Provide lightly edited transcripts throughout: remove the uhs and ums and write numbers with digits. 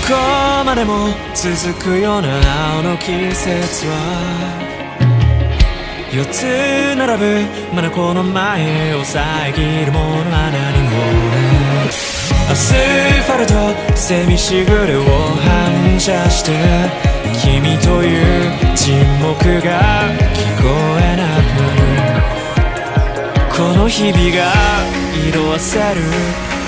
こまでも続くような青の季節は4つ並ぶまだこの前を遮るものは何もないアスファルトセミしぐれを反射して君という沈黙が聞こえなくなるこの日々が色あせる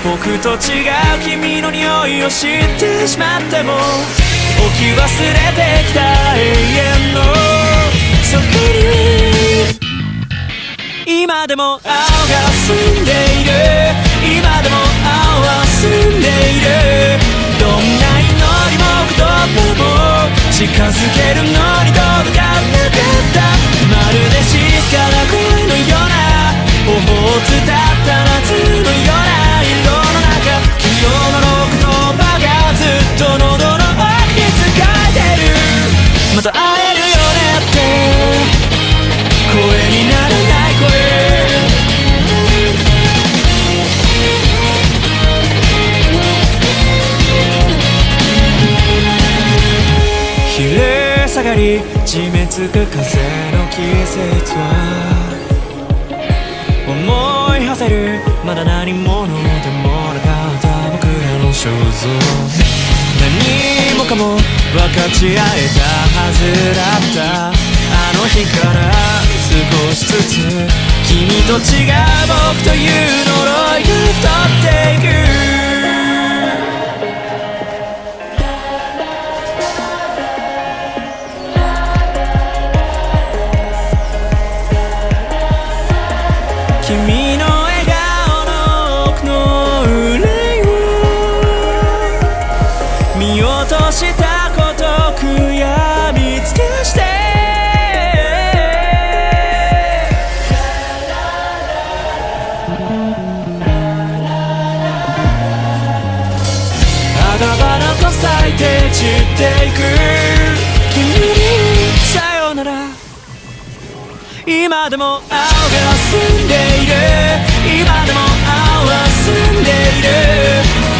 僕と違う君の匂いを知ってしまっても置き忘れてきた永遠のそこに今でも青が澄んでいる今でも青は澄んでいるどんな祈りも言葉も近づけるのに届かなかったまるで静かな声のような頬を伝った夏のような色の中昨日の言葉がずっと喉の奥に使えてるまた会えるよねって声にならない声昼下がり締め付く風の季節は思い馳せるまだ何者でもなかった僕らの肖像何もかも分かち合えたはずだったあの日から少しずつ君と違う僕という呪いが太っていく君の笑顔の奥の憂いを見落としたこと悔やみつけして赤花と咲いて散っていく君にさよなら今でも青が澄んでいる今でも青は澄んでいる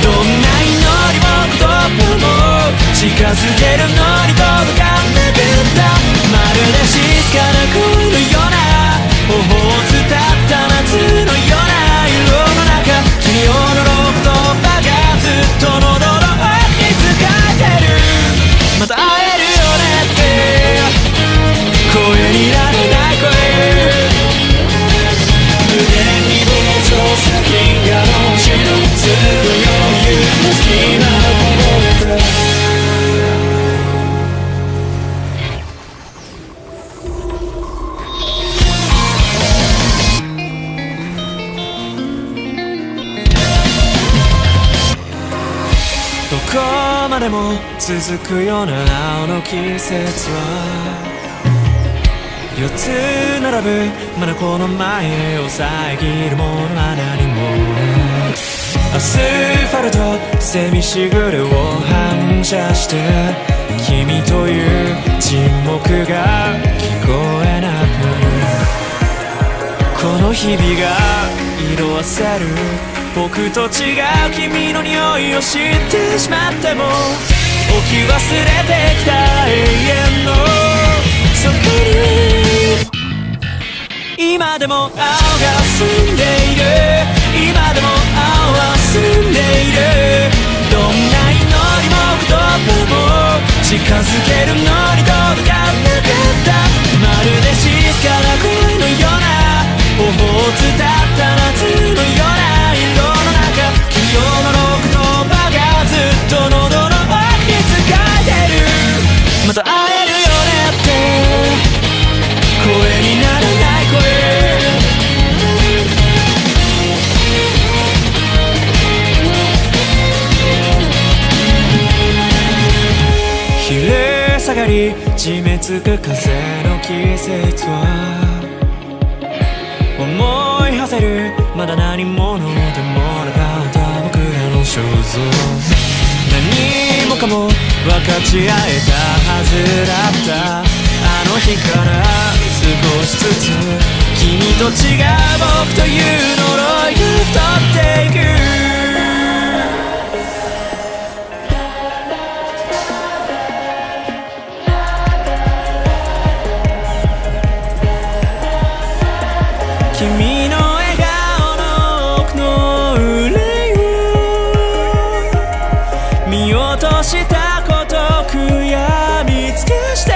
どんな祈りも言葉も近づけるのに届かなかったまるで静かな声のような頬を伝った夏のような色の中君を呪う言葉がずっと喉の奥に使えてるまた会えるよねって声にならない声無限に膨張する銀河の星のつく余裕の隙間をこぼれてどこまでも続くような青の季節は4つ並ぶまだこの前を遮るものは何もないアスファルトセミしぐれを反射して君という沈黙が聞こえなくなるこの日々が色あせる僕と違う君の匂いを知ってしまっても置き忘れてきた永遠のそこに今でも青が澄んでいる今でも青は澄んでいるどんな祈りも言葉も近づけるのに届かなかったまるで静かな声のような頬を伝った夏のような色の中昨日の言葉がずっと喉の奥に使えてるまた会えるよねって声にならない声昼下がり締め付く風の季節は思い馳せるまだ何者でもなかった僕らの肖像何もかも分かち合えたはずだったあの日から少しずつ君と違う僕という呪いが太っていくうとしたこと悔やみ尽くして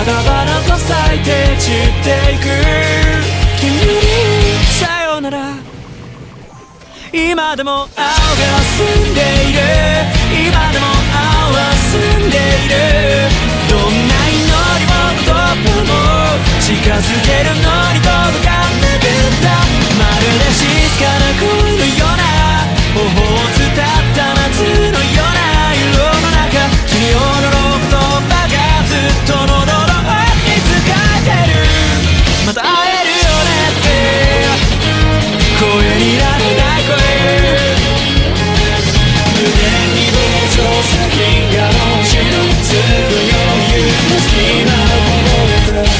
赤花と咲いて散っていく君にさよなら今でも青が澄んでいる今でも青は澄んでいるどんな祈りも言葉も近づけるのに届かなくったまるで静かな恋のような頬を伝った夏のような色の中君を呪う言葉がずっと喉の奥に使えてるまた会えるよねって声にならない声胸に膨張する銀河の星のすぐ余裕の隙間をこぼれた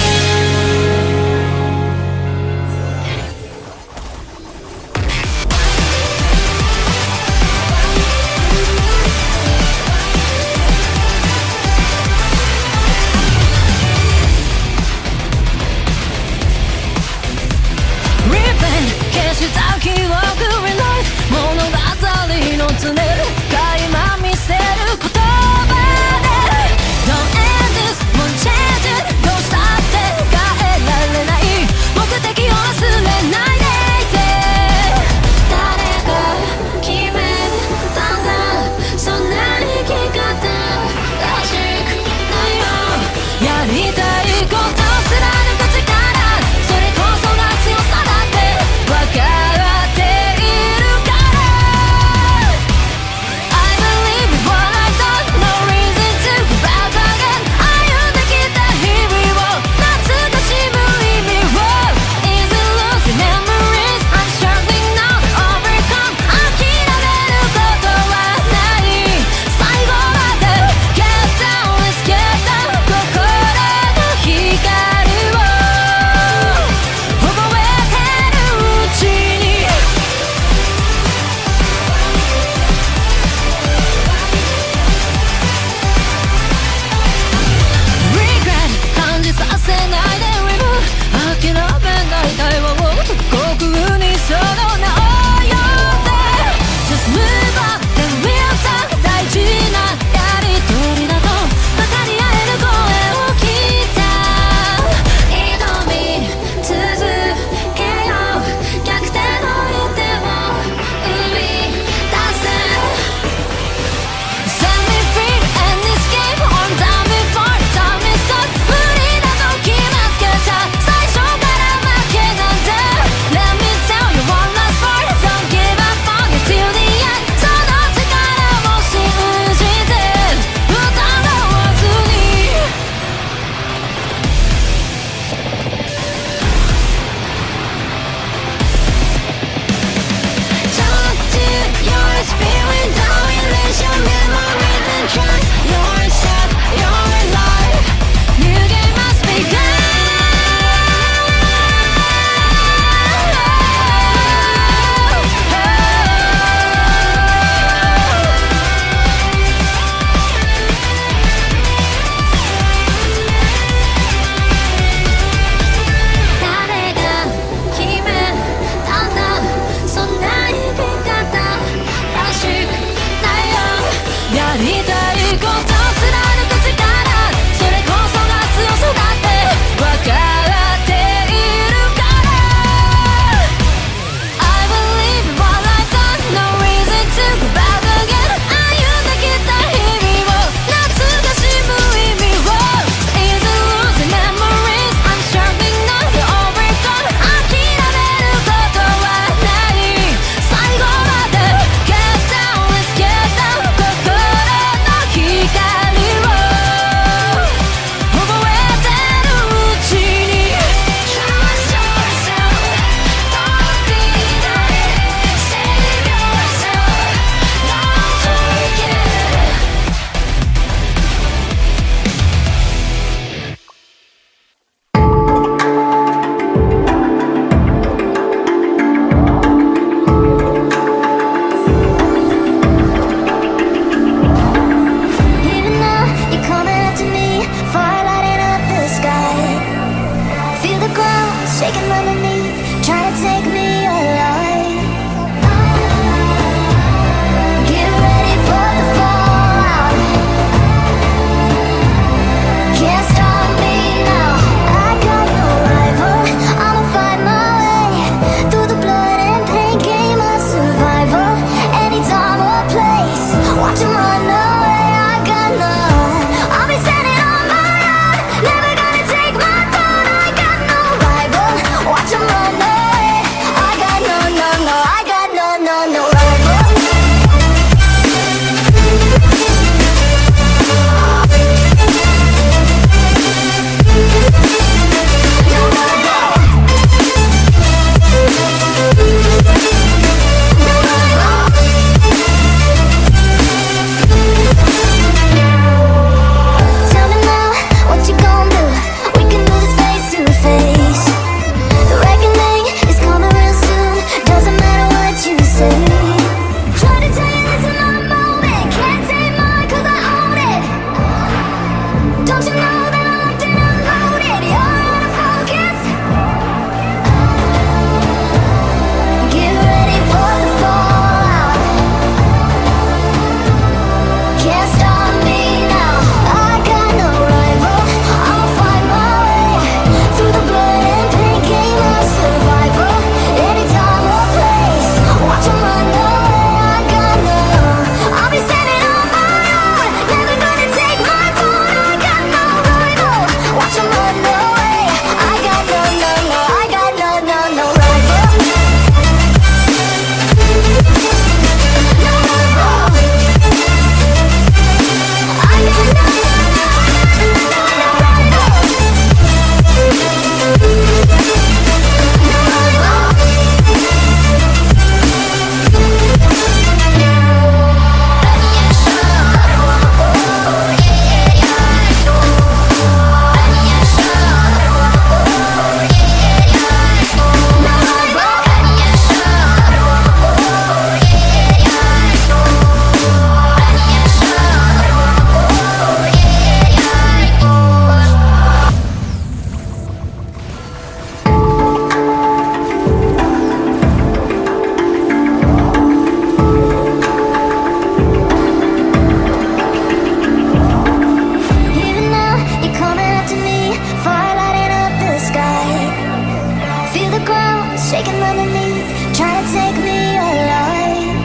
shaking underneath, trying to take me alive.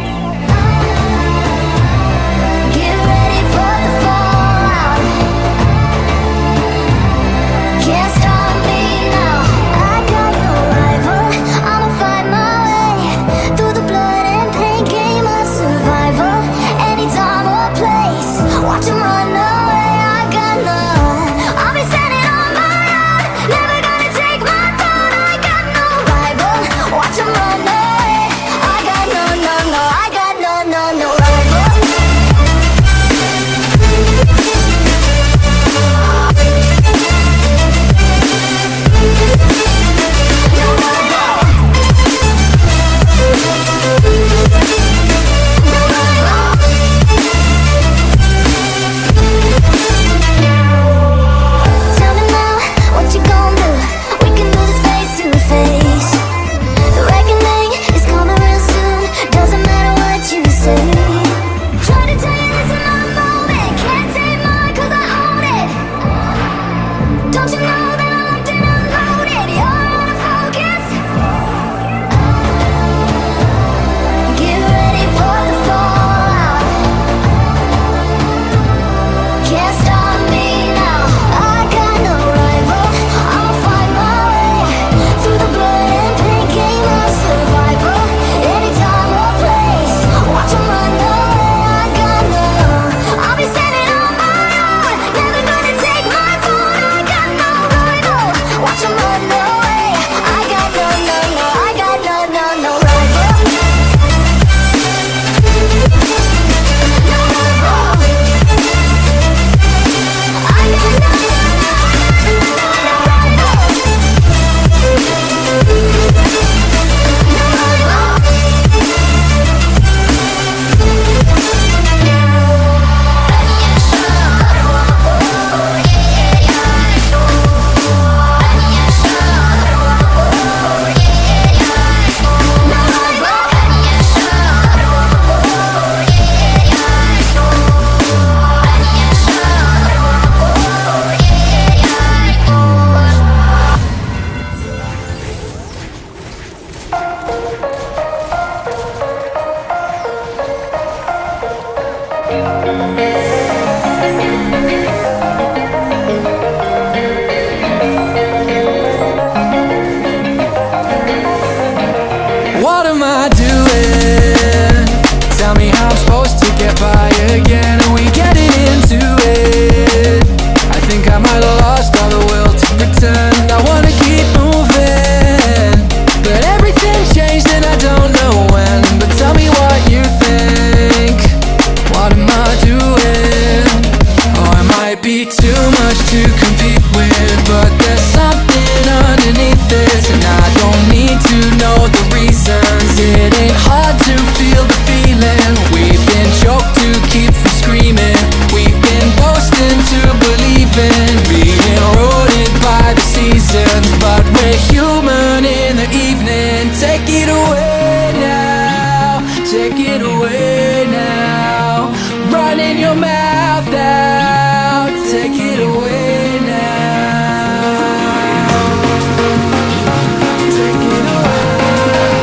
Get ready for the fallout. Can't stop me now. I got no rival. I'ma find my way through the blood and pain, game of survival. Any time or place, watch 'em run away. I got none. I'll be standing on my own, never gonna take my throne. I got no rival. Watch 'em run away. I got no, no, no. I got no, no, no rival. Tell me now, what you gon' do? We can do this face to face. The reckoning is coming real soon. Doesn't matter what you say. Try to tell you this in my moment. Can't take mine 'cause I own it. Don't you know that I locked and unloaded? You're out of focus. Get ready for the fallout. Can't stop me now. I got no rival. I'ma find my way through the blood and pain, game of survival. Any time or place, watch 'em run away. I got no. I'll be standing on my own, never gonna take my phone. I got no rival. Watch 'em run away. I got no, no, no. I got no, no, no rival. No rival. I got no, no, What am I doing? Tell me how I'm supposed to get by again. Are we getting into it? I think I might have lost all the will to pretend. I wanna keep moving, but everything changed and I don't know when. But tell me what you think. What am I doing? Oh, I might be too much to compete with, but there's something underneath this, and I don't need to know the reasons. It ain't hard to feel the feeling. We've been choked to keep from screaming. We've been boasting to believe in being eroded by the seasons, but we're human in the evening. Take it away now. Take it away now. Running your mouth out. Take it away now. Take it away.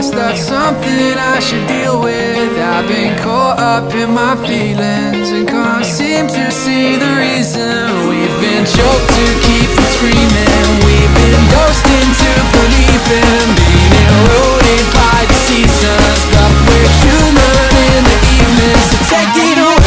guess that's something I should deal with. I've been caught up in my feelings and can't seem to see the reason. We've been choked to keep from screaming. We've been dosed into believing, being eroded by the seasons. But we're human in the evening, so take it away.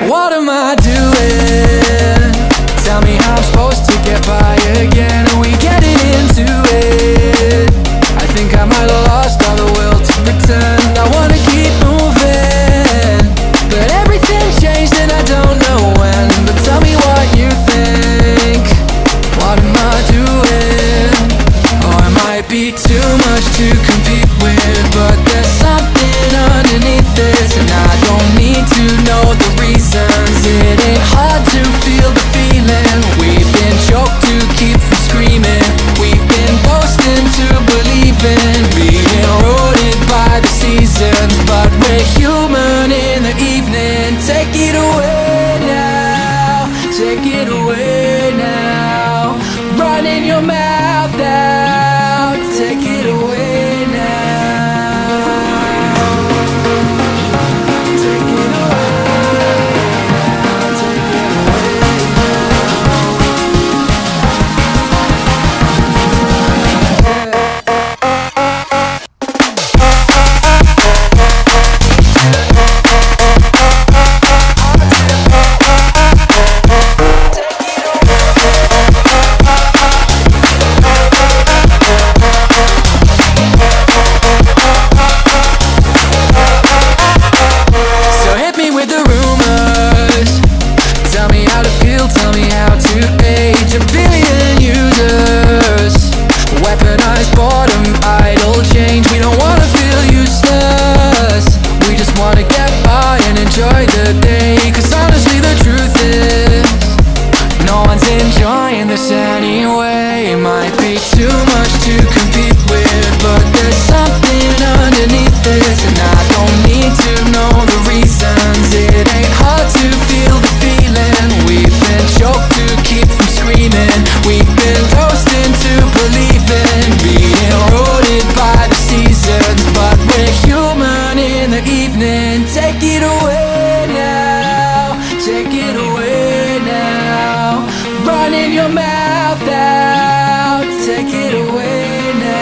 What am I doing? Tell me how I'm supposed to get by again. Are we getting into it? I think I might have lost all the will to pretend. I wanna keep moving, but everything changed and I don't know when. But tell me what you think. What am I doing? Oh, I might be too much to compete with, but there's something underneath this, and I don't need to know the reasons. It ain't hard to feel the feeling. We've been choked to keep from screaming. We've been dosed into believing, being eroded by the seasons. But we're human in the evening. Take it away now. Take it away now. Running your mouth out. Take it away now. Take it away. So hit me with the rumors. Tell me how to feel, tell me how to age. A billion users, weaponized boredom, idle change. We don't wanna feel useless. We just wanna get by and enjoy the day. Cause honestly the truth is, no one's enjoying this anyway. It might be too much to compete with, but there's something underneath this, and I don't need to know the reasons. It ain't hard to feel the feeling. We've been choked to keep from screaming. We've been dosed into believing, being eroded by the seasons. But we're human in the evening. Take it away now. Take it away now. Running your mouth out. Take it away now.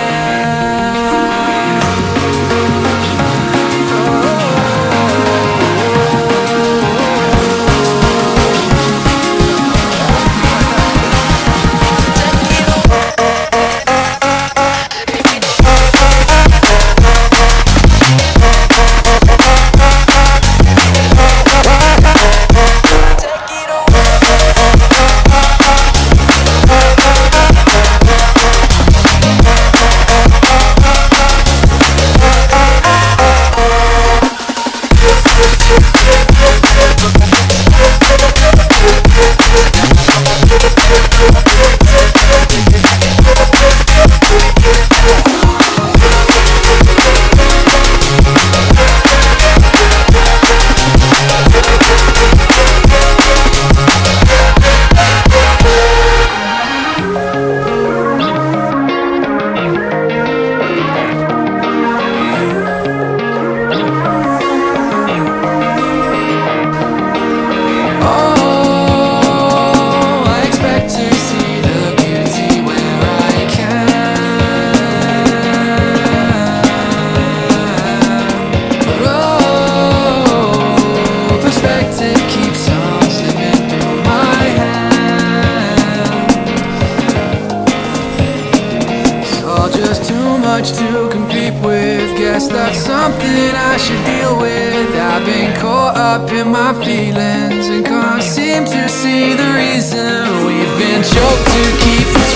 much to compete with. Guess that's something I should deal with. I've been caught up in my feelings and can't seem to see the reason. We've been choked to keep from